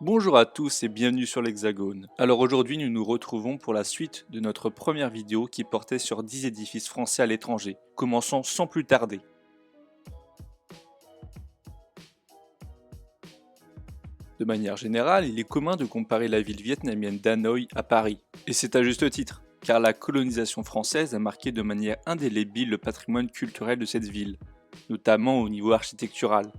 Bonjour à tous et bienvenue sur l'Hexagone. Alors aujourd'hui nous nous retrouvons pour la suite de notre première vidéo qui portait sur 10 édifices français à l'étranger. Commençons sans plus tarder. De manière générale, il est commun de comparer la ville vietnamienne d'Hanoï à Paris. Et c'est à juste titre, car la colonisation française a marqué de manière indélébile le patrimoine culturel de cette ville, notamment au niveau architectural.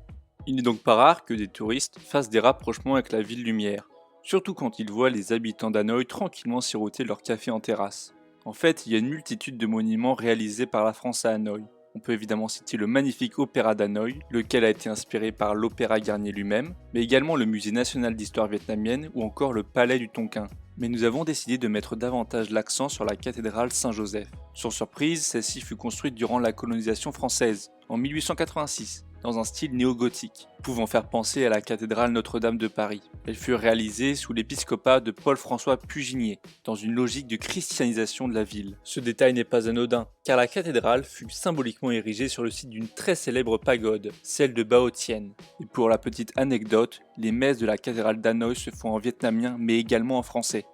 Il n'est donc pas rare que des touristes fassent des rapprochements avec la ville lumière, surtout quand ils voient les habitants d'Hanoï tranquillement siroter leur café en terrasse. En fait, il y a une multitude de monuments réalisés par la France à Hanoï. On peut évidemment citer le magnifique Opéra d'Hanoï, lequel a été inspiré par l'Opéra Garnier lui-même, mais également le Musée national d'histoire vietnamienne ou encore le Palais du Tonkin. Mais nous avons décidé de mettre davantage l'accent sur la cathédrale Saint-Joseph. Sans surprise, celle-ci fut construite durant la colonisation française, en 1886, dans un style néo-gothique, pouvant faire penser à la cathédrale Notre-Dame de Paris. Elle fut réalisée sous l'épiscopat de Paul-François Puginier, dans une logique de christianisation de la ville. Ce détail n'est pas anodin, car la cathédrale fut symboliquement érigée sur le site d'une très célèbre pagode, celle de Bao Tien. Et pour la petite anecdote, les messes de la cathédrale d'Hanoï se font en vietnamien mais également en français.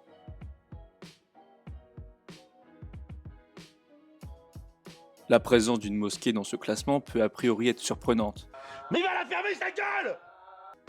La présence d'une mosquée dans ce classement peut a priori être surprenante. Mais il va la fermer sa gueule!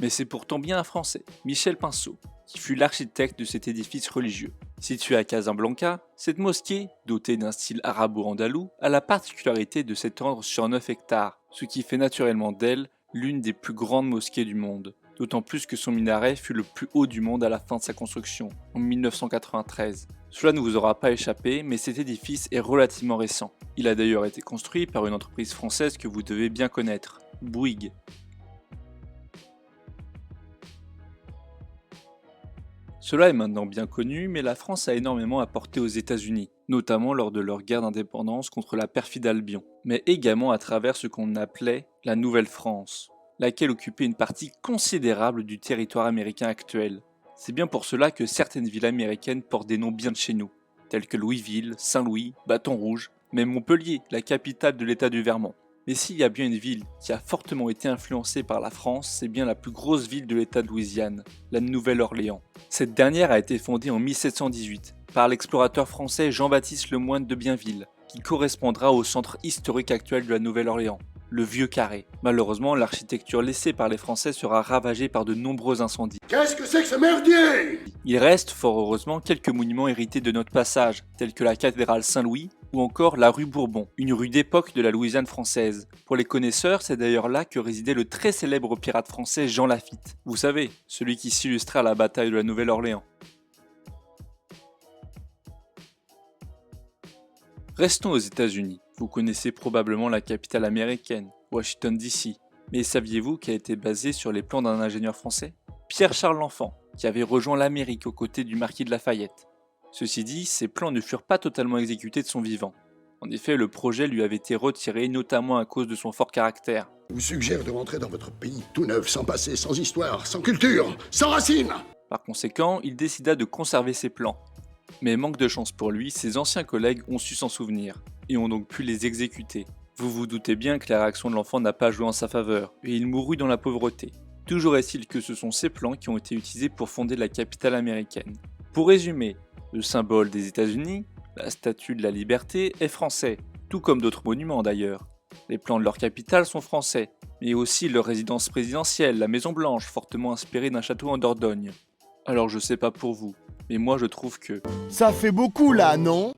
Mais c'est pourtant bien un Français, Michel Pinceau, qui fut l'architecte de cet édifice religieux. Situé à Casablanca, cette mosquée, dotée d'un style arabo-andalou, a la particularité de s'étendre sur 9 hectares, ce qui fait naturellement d'elle l'une des plus grandes mosquées du monde. D'autant plus que son minaret fut le plus haut du monde à la fin de sa construction, en 1993. Cela ne vous aura pas échappé, mais cet édifice est relativement récent. Il a d'ailleurs été construit par une entreprise française que vous devez bien connaître, Bouygues. Cela est maintenant bien connu, mais la France a énormément apporté aux États-Unis, notamment lors de leur guerre d'indépendance contre la perfide Albion, mais également à travers ce qu'on appelait la Nouvelle-France, laquelle occupait une partie considérable du territoire américain actuel. C'est bien pour cela que certaines villes américaines portent des noms bien de chez nous, tels que Louisville, Saint-Louis, Baton Rouge, même Montpellier, la capitale de l'État du Vermont. Mais s'il y a bien une ville qui a fortement été influencée par la France, c'est bien la plus grosse ville de l'État de Louisiane, la Nouvelle-Orléans. Cette dernière a été fondée en 1718 par l'explorateur français Jean-Baptiste Lemoyne de Bienville, qui correspondra au centre historique actuel de la Nouvelle-Orléans, le Vieux Carré. Malheureusement, l'architecture laissée par les Français sera ravagée par de nombreux incendies. Qu'est-ce que c'est que ce merdier? Il reste, fort heureusement, quelques monuments hérités de notre passage, tels que la cathédrale Saint-Louis, ou encore la rue Bourbon, une rue d'époque de la Louisiane française. Pour les connaisseurs, c'est d'ailleurs là que résidait le très célèbre pirate français Jean Lafitte. Vous savez, celui qui s'illustrait à la bataille de la Nouvelle-Orléans. Restons aux États-Unis. Vous connaissez probablement la capitale américaine, Washington DC. Mais saviez-vous qu'elle était basée sur les plans d'un ingénieur français, Pierre-Charles L'Enfant, qui avait rejoint l'Amérique aux côtés du marquis de Lafayette. Ceci dit, ces plans ne furent pas totalement exécutés de son vivant. En effet, le projet lui avait été retiré notamment à cause de son fort caractère. Je vous suggère de rentrer dans votre pays tout neuf, sans passé, sans histoire, sans culture, sans racines. Par conséquent, il décida de conserver ses plans. Mais manque de chance pour lui, ses anciens collègues ont su s'en souvenir, et ont donc pu les exécuter. Vous vous doutez bien que la réaction de l'enfant n'a pas joué en sa faveur, et il mourut dans la pauvreté. Toujours est-il que ce sont ces plans qui ont été utilisés pour fonder la capitale américaine. Pour résumer, le symbole des États-Unis, la statue de la liberté, est français, tout comme d'autres monuments d'ailleurs. Les plans de leur capitale sont français, mais aussi leur résidence présidentielle, la Maison Blanche, fortement inspirée d'un château en Dordogne. Alors je sais pas pour vous, mais moi je trouve que... Ça fait beaucoup là, non?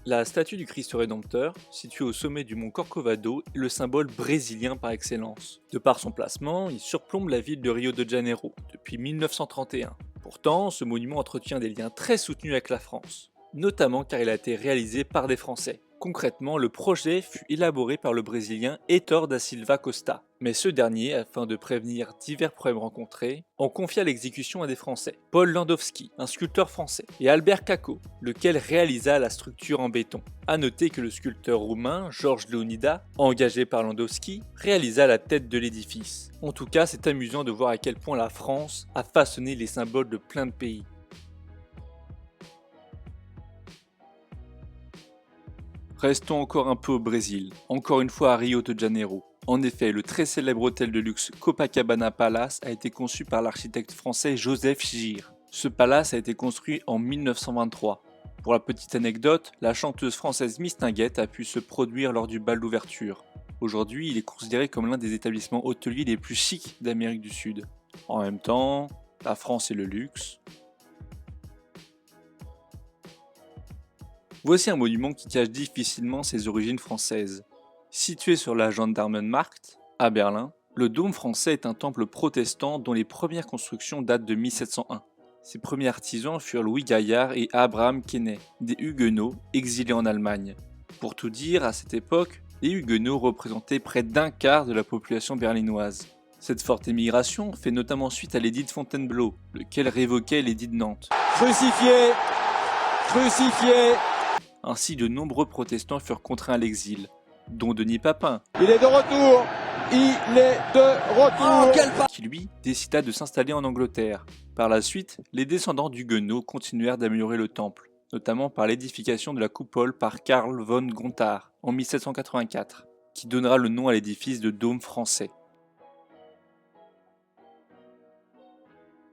La statue du Christ Rédempteur, située au sommet du mont Corcovado, est le symbole brésilien par excellence. De par son placement, il surplombe la ville de Rio de Janeiro depuis 1931. Pourtant, ce monument entretient des liens très soutenus avec la France, notamment car il a été réalisé par des Français. Concrètement, le projet fut élaboré par le Brésilien Heitor da Silva Costa, mais ce dernier, afin de prévenir divers problèmes rencontrés, en confia l'exécution à des Français, Paul Landowski, un sculpteur français, et Albert Cacco, lequel réalisa la structure en béton. A noter que le sculpteur roumain Georges Leonida, engagé par Landowski, réalisa la tête de l'édifice. En tout cas, c'est amusant de voir à quel point la France a façonné les symboles de plein de pays. Restons encore un peu au Brésil, encore une fois à Rio de Janeiro. En effet, le très célèbre hôtel de luxe Copacabana Palace a été conçu par l'architecte français Joseph Gire. Ce palace a été construit en 1923. Pour la petite anecdote, la chanteuse française Mistinguett a pu se produire lors du bal d'ouverture. Aujourd'hui, il est considéré comme l'un des établissements hôteliers les plus chics d'Amérique du Sud. En même temps, la France et le luxe. Voici un monument qui cache difficilement ses origines françaises. Situé sur la Gendarmenmarkt, à Berlin, le dôme français est un temple protestant dont les premières constructions datent de 1701. Ses premiers artisans furent Louis Gaillard et Abraham Quenet, des Huguenots exilés en Allemagne. Pour tout dire, à cette époque, les Huguenots représentaient près d'un quart de la population berlinoise. Cette forte émigration fait notamment suite à l'édit de Fontainebleau, lequel révoquait l'édit de Nantes. Crucifié! Crucifié! Ainsi, de nombreux protestants furent contraints à l'exil, dont Denis Papin. Il est de retour! Il est de retour! Qui lui décida de s'installer en Angleterre. Par la suite, les descendants d'Huguenots continuèrent d'améliorer le temple, notamment par l'édification de la coupole par Karl von Gontard en 1784, qui donnera le nom à l'édifice de dôme français.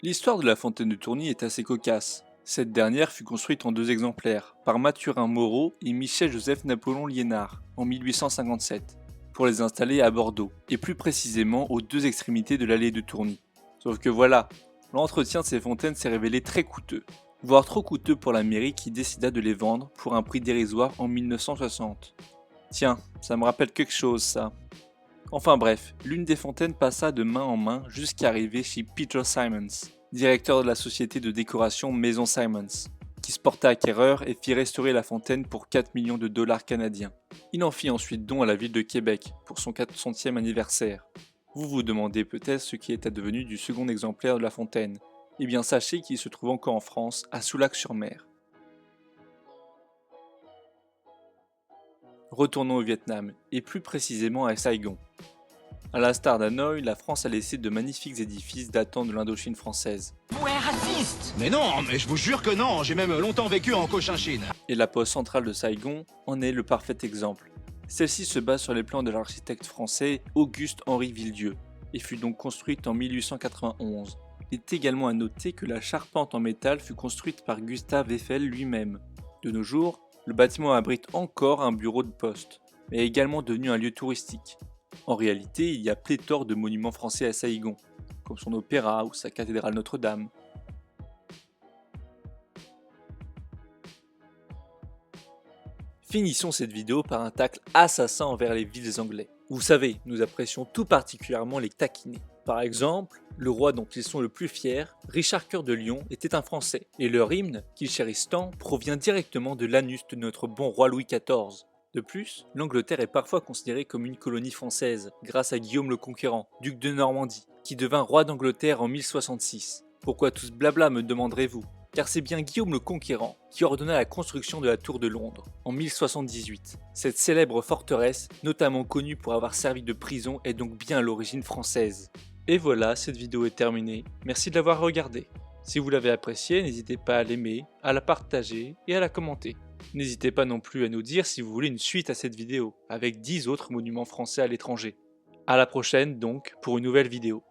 L'histoire de la fontaine de Tourny est assez cocasse. Cette dernière fut construite en 2 exemplaires, par Mathurin Moreau et Michel-Joseph Napoléon Liénard, en 1857, pour les installer à Bordeaux, et plus précisément aux 2 extrémités de l'allée de Tourny. Sauf que voilà, l'entretien de ces fontaines s'est révélé très coûteux, voire trop coûteux pour la mairie qui décida de les vendre pour un prix dérisoire en 1960. Tiens, ça me rappelle quelque chose ça. Enfin bref, l'une des fontaines passa de main en main jusqu'à arriver chez Peter Simons, directeur de la société de décoration Maison Simons, qui se porta acquéreur et fit restaurer la fontaine pour 4 millions de dollars canadiens. Il en fit ensuite don à la ville de Québec pour son 400e anniversaire. Vous vous demandez peut-être ce qui est advenu du second exemplaire de la fontaine. Eh bien sachez qu'il se trouve encore en France, à Soulac-sur-Mer. Retournons au Vietnam, et plus précisément à Saigon. À l'instar d'Hanoï, la France a laissé de magnifiques édifices datant de l'Indochine française. Ouais, raciste! Mais non, mais je vous jure que non, j'ai même longtemps vécu en Cochinchine. Et la poste centrale de Saigon en est le parfait exemple. Celle-ci se base sur les plans de l'architecte français Auguste-Henri Villedieu, et fut donc construite en 1891. Il est également à noter que la charpente en métal fut construite par Gustave Eiffel lui-même. De nos jours, le bâtiment abrite encore un bureau de poste, mais est également devenu un lieu touristique. En réalité, il y a pléthore de monuments français à Saigon, comme son opéra ou sa cathédrale Notre-Dame. Finissons cette vidéo par un tacle assassin envers les villes anglais. Vous savez, nous apprécions tout particulièrement les taquiner. Par exemple, le roi dont ils sont le plus fiers, Richard Cœur de Lion, était un Français, et leur hymne, qu'ils chérissent tant, provient directement de l'anus de notre bon roi Louis XIV. De plus, l'Angleterre est parfois considérée comme une colonie française, grâce à Guillaume le Conquérant, duc de Normandie, qui devint roi d'Angleterre en 1066. Pourquoi tout ce blabla, me demanderez-vous? Car c'est bien Guillaume le Conquérant qui ordonna la construction de la Tour de Londres en 1078. Cette célèbre forteresse, notamment connue pour avoir servi de prison, est donc bien à l'origine française. Et voilà, cette vidéo est terminée. Merci de l'avoir regardée. Si vous l'avez appréciée, n'hésitez pas à l'aimer, à la partager et à la commenter. N'hésitez pas non plus à nous dire si vous voulez une suite à cette vidéo, avec 10 autres monuments français à l'étranger. A la prochaine donc, pour une nouvelle vidéo.